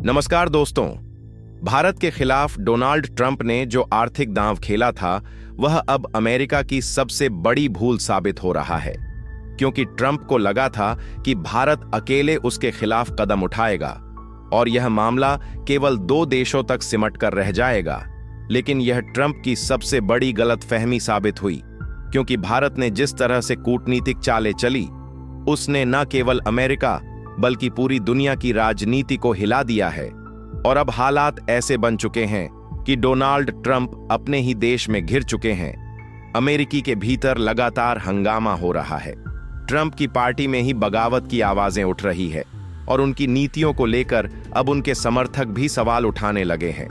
नमस्कार दोस्तों। भारत के खिलाफ डोनाल्ड ट्रंप ने जो आर्थिक दांव खेला था वह अब अमेरिका की सबसे बड़ी भूल साबित हो रहा है, क्योंकि ट्रंप को लगा था कि भारत अकेले उसके खिलाफ कदम उठाएगा और यह मामला केवल 2 देशों तक सिमट कर रह जाएगा। लेकिन यह ट्रंप की सबसे बड़ी गलतफहमी साबित हुई, क्योंकि भारत ने जिस तरह से कूटनीतिक चालें चली उसने न केवल अमेरिका बल्कि पूरी दुनिया की राजनीति को हिला दिया है। और अब हालात ऐसे बन चुके हैं कि डोनाल्ड ट्रंप अपने ही देश में घिर चुके हैं। अमेरिकी के भीतर लगातार हंगामा हो रहा है। ट्रंप की पार्टी में ही बगावत की आवाजें उठ रही है और उनकी नीतियों को लेकर अब उनके समर्थक भी सवाल उठाने लगे हैं।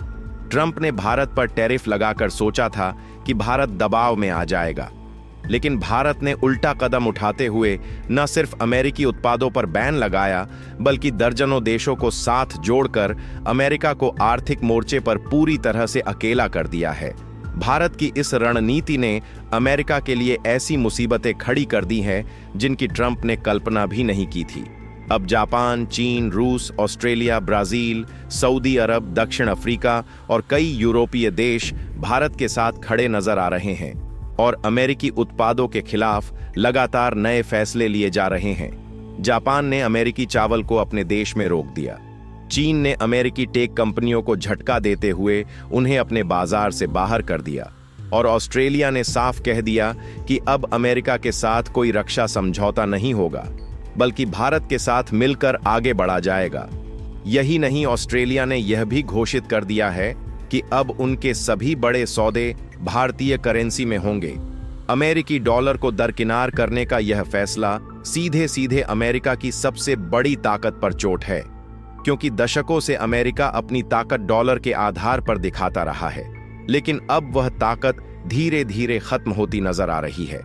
ट्रंप ने भारत पर टैरिफ लगाकर सोचा था कि भारत दबाव में आ जाएगा, लेकिन भारत ने उल्टा कदम उठाते हुए न सिर्फ अमेरिकी उत्पादों पर बैन लगाया बल्कि दर्जनों देशों को साथ जोड़कर अमेरिका को आर्थिक मोर्चे पर पूरी तरह से अकेला कर दिया है। भारत की इस रणनीति ने अमेरिका के लिए ऐसी मुसीबतें खड़ी कर दी हैं जिनकी ट्रंप ने कल्पना भी नहीं की थी। अब जापान, चीन, रूस, ऑस्ट्रेलिया, ब्राजील, सऊदी अरब, दक्षिण अफ्रीका और कई यूरोपीय देश भारत के साथ खड़े नजर आ रहे हैं और अमेरिकी उत्पादों के खिलाफ लगातार नए फैसले लिए जा रहे हैं। जापान ने अमेरिकी चावल को अपने देश में रोक दिया। चीन ने अमेरिकी टेक कंपनियों को झटका देते हुए उन्हें अपने बाजार से बाहर कर दिया और ऑस्ट्रेलिया ने साफ कह दिया कि अब अमेरिका के साथ कोई रक्षा समझौता नहीं होगा बल्कि भारत के साथ मिलकर आगे बढ़ा जाएगा। यही नहीं, ऑस्ट्रेलिया ने यह भी घोषित कर दिया है कि अब उनके सभी बड़े सौदे भारतीय करेंसी में होंगे। अमेरिकी डॉलर को दरकिनार करने का यह फैसला सीधे सीधे अमेरिका की सबसे बड़ी ताकत पर चोट है, क्योंकि दशकों से अमेरिका अपनी ताकत डॉलर के आधार पर दिखाता रहा है, लेकिन अब वह ताकत धीरे धीरे खत्म होती नजर आ रही है।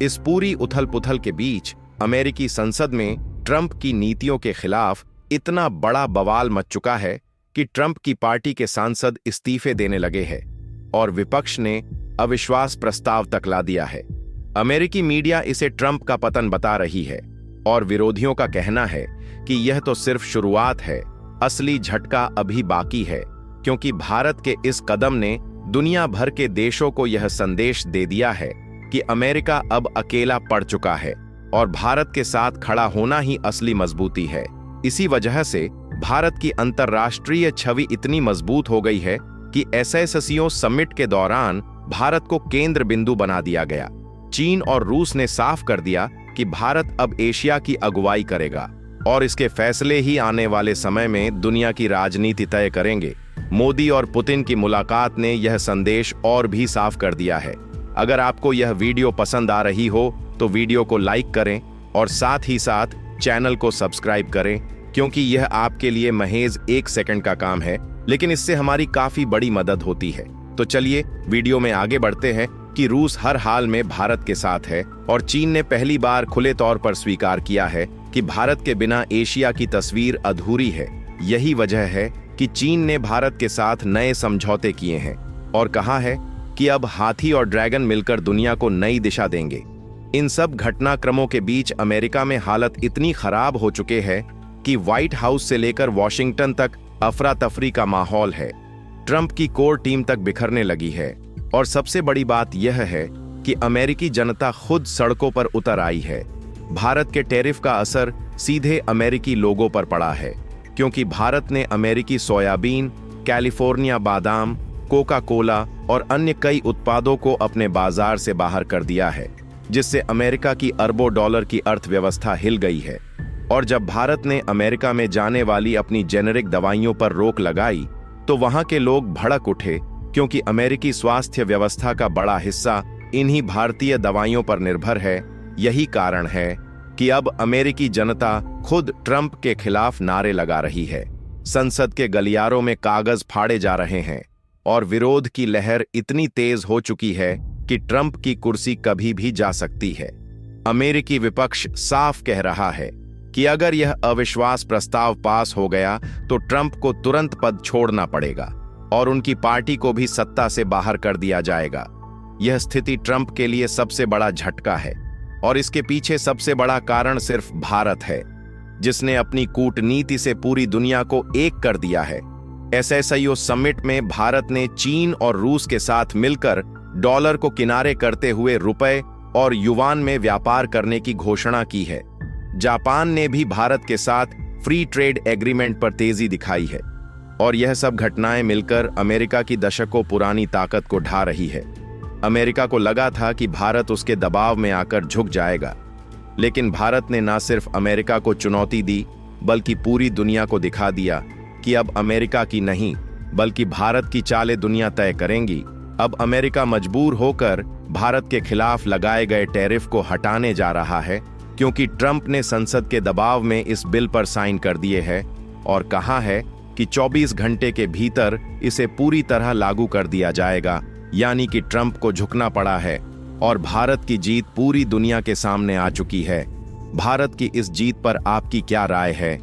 इस पूरी उथल पुथल के बीच अमेरिकी संसद में ट्रंप की नीतियों के खिलाफ इतना बड़ा बवाल मच चुका है कि ट्रंप की पार्टी के सांसद इस्तीफे देने लगे हैं और विपक्ष ने अविश्वास प्रस्ताव तक ला दिया है। अमेरिकी मीडिया इसे ट्रंप का पतन बता रही है और विरोधियों का कहना है कि यह तो सिर्फ शुरुआत है, असली झटका अभी बाकी है, क्योंकि भारत के इस कदम ने दुनिया भर के देशों को यह संदेश दे दिया है कि अमेरिका अब अकेला पड़ चुका है और भारत के साथ खड़ा होना ही असली मजबूती है। इसी वजह से भारत की अंतर्राष्ट्रीय छवि इतनी मजबूत हो गई है कि एससीओ समिट के दौरान भारत को केंद्र बिंदु बना दिया गया। चीन और रूस ने साफ कर दिया कि भारत अब एशिया की अगुवाई करेगा और इसके फैसले ही आने वाले समय में दुनिया की राजनीति तय करेंगे। मोदी और पुतिन की मुलाकात ने यह संदेश और भी साफ कर दिया है। अगर आपको यह वीडियो पसंद आ रही हो तो वीडियो को लाइक करें और साथ ही साथ चैनल को सब्सक्राइब करें, क्योंकि यह आपके लिए महज 1 सेकंड का काम है, लेकिन इससे हमारी काफी बड़ी मदद होती है। तो चलिए वीडियो में आगे बढ़ते हैं कि रूस हर हाल में भारत के साथ है और चीन ने पहली बार खुले तौर पर स्वीकार किया है कि भारत के बिना एशिया की तस्वीर अधूरी है। यही वजह है कि चीन ने भारत के साथ नए समझौते किए हैं और कहा है कि अब हाथी और ड्रैगन मिलकर दुनिया को नई दिशा देंगे। इन सब घटनाक्रमों के बीच अमेरिका में हालत इतनी खराब हो चुके हैं कि व्हाइट हाउस से लेकर वॉशिंगटन तक अफरा तफरी का माहौल है। ट्रंप की कोर टीम तक बिखरने लगी है और सबसे बड़ी बात यह है कि अमेरिकी जनता खुद सड़कों पर उतर आई है। भारत के टैरिफ का असर सीधे अमेरिकी लोगों पर पड़ा है, क्योंकि भारत ने अमेरिकी सोयाबीन, कैलिफोर्निया बादाम, कोका कोला और अन्य कई उत्पादों को अपने बाजार से बाहर कर दिया है, जिससे अमेरिका की अरबों डॉलर की अर्थव्यवस्था हिल गई है। और जब भारत ने अमेरिका में जाने वाली अपनी जेनेरिक दवाइयों पर रोक लगाई तो वहां के लोग भड़क उठे, क्योंकि अमेरिकी स्वास्थ्य व्यवस्था का बड़ा हिस्सा इन्हीं भारतीय दवाइयों पर निर्भर है। यही कारण है कि अब अमेरिकी जनता खुद ट्रंप के खिलाफ नारे लगा रही है। संसद के गलियारों में कागज फाड़े जा रहे हैं और विरोध की लहर इतनी तेज हो चुकी है कि ट्रंप की कुर्सी कभी भी जा सकती है। अमेरिकी विपक्ष साफ कह रहा है कि अगर यह अविश्वास प्रस्ताव पास हो गया तो ट्रंप को तुरंत पद छोड़ना पड़ेगा और उनकी पार्टी को भी सत्ता से बाहर कर दिया जाएगा। यह स्थिति ट्रंप के लिए सबसे बड़ा झटका है और इसके पीछे सबसे बड़ा कारण सिर्फ भारत है। जिसने अपनी कूटनीति से पूरी दुनिया को एक कर दिया है। SCO समिट में भारत ने चीन और रूस के साथ मिलकर डॉलर को किनारे करते हुए रुपए और युवान में व्यापार करने की घोषणा की है। जापान ने भी भारत के साथ फ्री ट्रेड एग्रीमेंट पर तेजी दिखाई है और यह सब घटनाएं मिलकर अमेरिका की दशकों पुरानी ताकत को ढा रही है। अमेरिका को लगा था कि भारत उसके दबाव में आकर झुक जाएगा, लेकिन भारत ने न सिर्फ अमेरिका को चुनौती दी बल्कि पूरी दुनिया को दिखा दिया कि अब अमेरिका की नहीं बल्कि भारत की चालें दुनिया तय करेंगी। अब अमेरिका मजबूर होकर भारत के खिलाफ लगाए गए टैरिफ को हटाने जा रहा है, क्योंकि ट्रंप ने संसद के दबाव में इस बिल पर साइन कर दिए हैं और कहा है कि 24 घंटे के भीतर इसे पूरी तरह लागू कर दिया जाएगा। यानी कि ट्रंप को झुकना पड़ा है और भारत की जीत पूरी दुनिया के सामने आ चुकी है। भारत की इस जीत पर आपकी क्या राय है?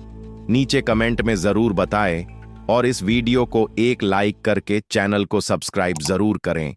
नीचे कमेंट में जरूर बताएं और इस वीडियो को एक लाइक करके चैनल को सब्सक्राइब जरूर करें।